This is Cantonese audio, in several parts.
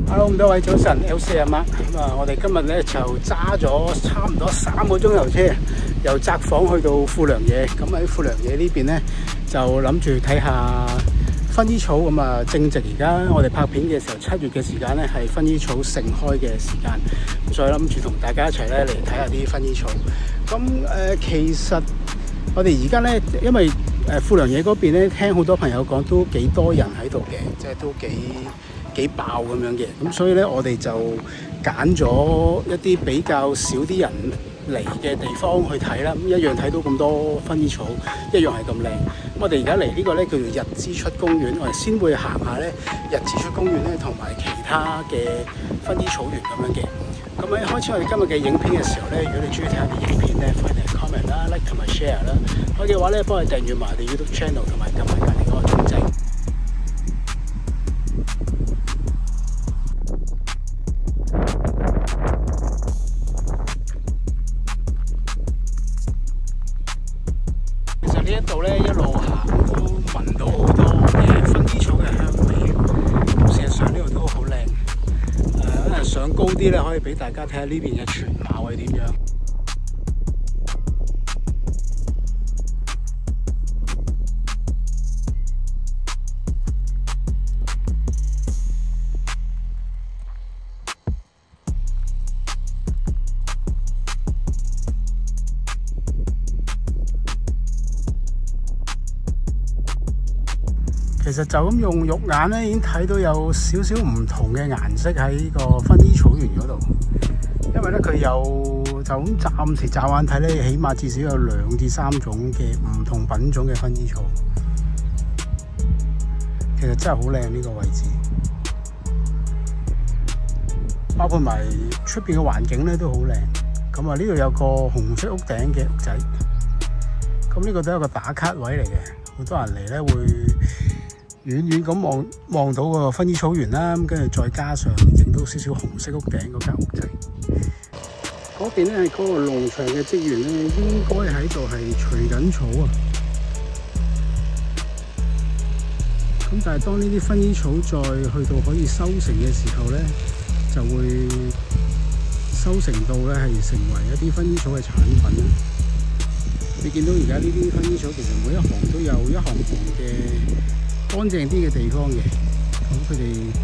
Hello， 咁多位早晨 ，LC 阿媽。我哋今日咧就揸咗差唔多3個鐘頭車，由札幌去到富良野。咁喺富良野呢邊咧，就諗住睇下薰衣草。咁啊，正值而家我哋拍片嘅時候，7月嘅時間咧係薰衣草盛開嘅時間。咁所以諗住同大家一齊咧嚟睇下啲薰衣草。咁其實我哋而家咧，因為富良野嗰邊咧，聽好多朋友講都幾多人喺度嘅，即係都幾爆咁樣嘅，咁所以咧我哋就揀咗一啲比較少啲人嚟嘅地方去睇啦，咁一樣睇到咁多薰衣草，一樣係咁靚。咁我哋而家嚟呢個咧叫做日之出公園，我哋先會行下咧日之出公園咧同埋其他嘅薰衣草園咁樣嘅。咁喺開始我哋今日嘅影片嘅時候咧，如果你中意睇下啲影片咧，歡迎你 comment 啦、like 同埋 share 啦。可以嘅話咧，幫我訂閱埋我哋 YouTube channel 同埋撳埋隔離嗰個鐘仔。呢一度咧一路行都聞到好多薰衣草嘅香味，咁事實上呢度都好靚。可能上高啲咧，可以俾大家睇下呢邊嘅全貌係點樣。其實就咁用肉眼咧，已經睇到有少少唔同嘅顏色喺呢個薰衣草園嗰度。因為咧佢有就咁暫時乍眼睇咧，起碼至少有2至3種嘅唔同品種嘅薰衣草。其實真係好靚呢個位置，包括埋出邊嘅環境咧都好靚。咁啊呢度有個紅色屋頂嘅屋仔，咁呢個都係一個打卡位嚟嘅，好多人嚟咧會遠遠咁望到個薰衣草園啦，咁跟住再加上影到少少紅色屋頂嗰間屋仔。嗰邊咧係嗰個農場嘅職員咧，應該喺度係除緊草啊。咁但係當呢啲薰衣草再去到可以收成嘅時候咧，就會收成到咧係成為一啲薰衣草嘅產品啦。你見到而家呢啲薰衣草其實每一行都有一行行嘅乾淨啲嘅地方嘅，咁佢哋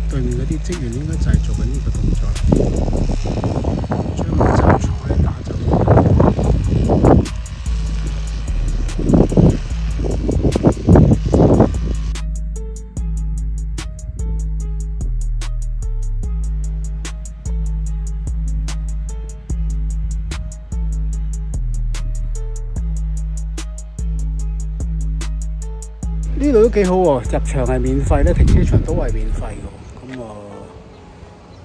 對面嗰啲職員應該就係做緊呢個動作，將嗰啲雜草咧打走。呢度都幾好喎，入場係免費咧，停車場都係免費嘅，咁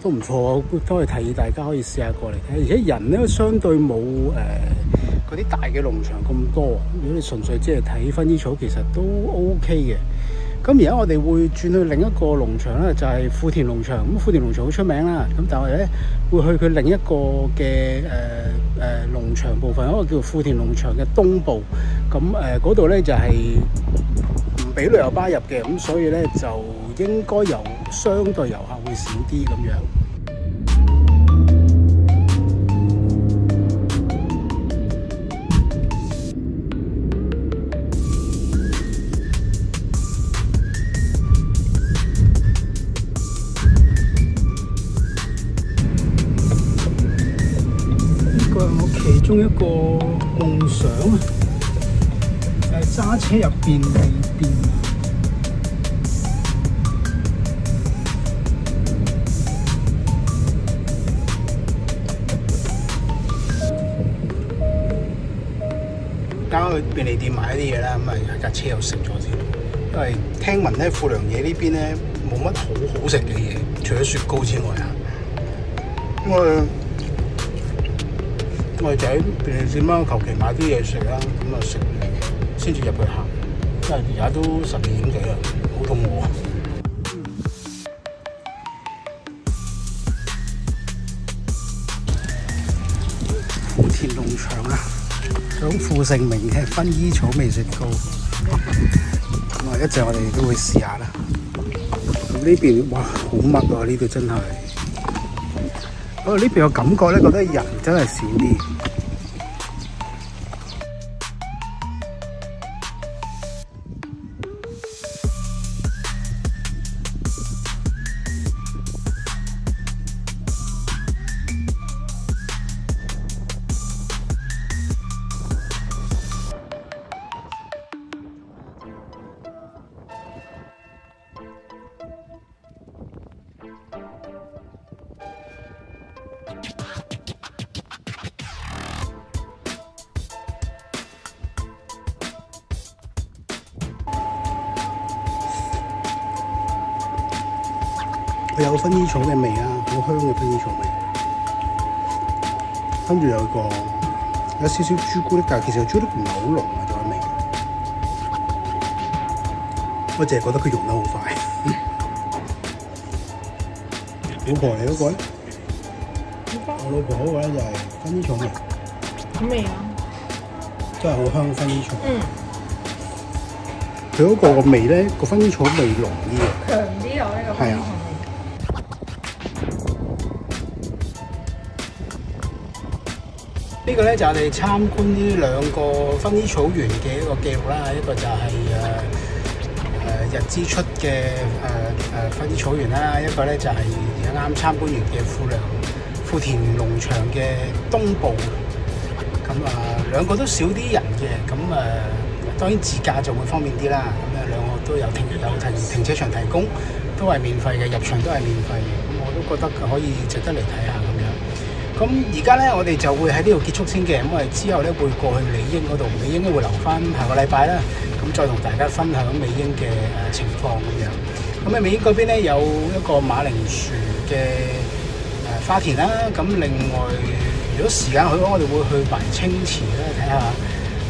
都唔錯，都係提議大家可以試下過嚟睇。而且人咧相對冇嗰啲大嘅農場咁多，如果你純粹即係睇薰衣草，其實都 OK 嘅。咁而家我哋會轉去另一個農場咧，就係富田農場。咁富田農場好出名啦，咁但係咧會去佢另一個嘅農場部分，一個叫富田農場嘅東部。咁嗰度咧就係俾旅遊巴入嘅，咁所以咧就應該相對遊客會少啲咁樣。呢個係我其中一個夢想啊！揸車入便利店，啱去便利店買一啲嘢啦，咁啊架車又食咗先。因為聽聞咧富良野呢邊咧冇乜好食嘅嘢，除咗雪糕之外啊，我哋就喺便利店啦，求其買啲嘢食啦，咁啊食先至入去行，因為而家都12點幾啦，好肚餓。富田農場啊，享負盛名嘅薰衣草味雪糕，咁啊一陣我哋都會試下啦。咁呢邊哇好密啊，呢度真係。不過呢邊嘅感覺咧，覺得人真係少啲。佢有薰衣草嘅味啊，好香嘅薰衣草味。跟住有少少朱古力，但係其實朱古力唔係好濃啊，種味。我淨係覺得佢溶得好快。老婆嚟嗰個咧？我老婆嗰個咧就係薰衣草味。好味啊！真係好香薰衣草。佢嗰個味咧，個薰衣草味濃啲嘅。強啲我呢個薰衣草味。呢個咧就係我哋參觀呢2個薰衣草園嘅一個記錄啦，一個就係日之出嘅薰衣草園啦，一個咧就係而家啱參觀完嘅富田農場嘅東部。咁2個都少啲人嘅，咁當然自駕就會方便啲啦。咁2個都有停車場提供，都係免費嘅，入場都係免費嘅。咁我都覺得可以值得嚟睇下咁樣。咁而家咧，我哋就會喺呢度結束先嘅。咁我哋之後咧會過去美瑛嗰度，美瑛咧會留翻下個禮拜啦。咁再同大家分享美瑛嘅情況咁樣。咁喺美瑛嗰邊咧有一個馬鈴薯嘅花田啦。咁另外，如果時間許可，我哋會去埋清池咧睇下，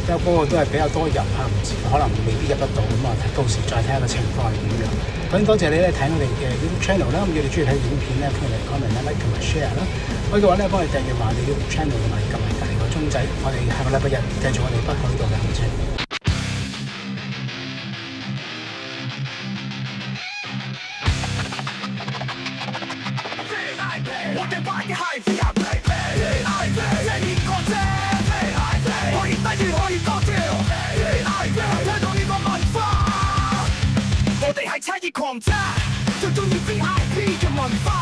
因為嗰個都係比較多人嚇，唔知可能未必入得到。咁啊，到時再睇下個情況係點樣。咁多謝你咧睇我哋嘅 YouTube channel 啦。咁如果你中意睇影片咧，歡迎嚟 comment 啦、like 同埋 share 啦。可以嘅話咧，幫我哋訂閱埋我哋 YouTube channel 同埋撳埋隔離個鐘仔。我哋下個禮拜日繼續我哋北海道嘅行程。我哋係差異狂渣，最中意 VIP 嘅文化。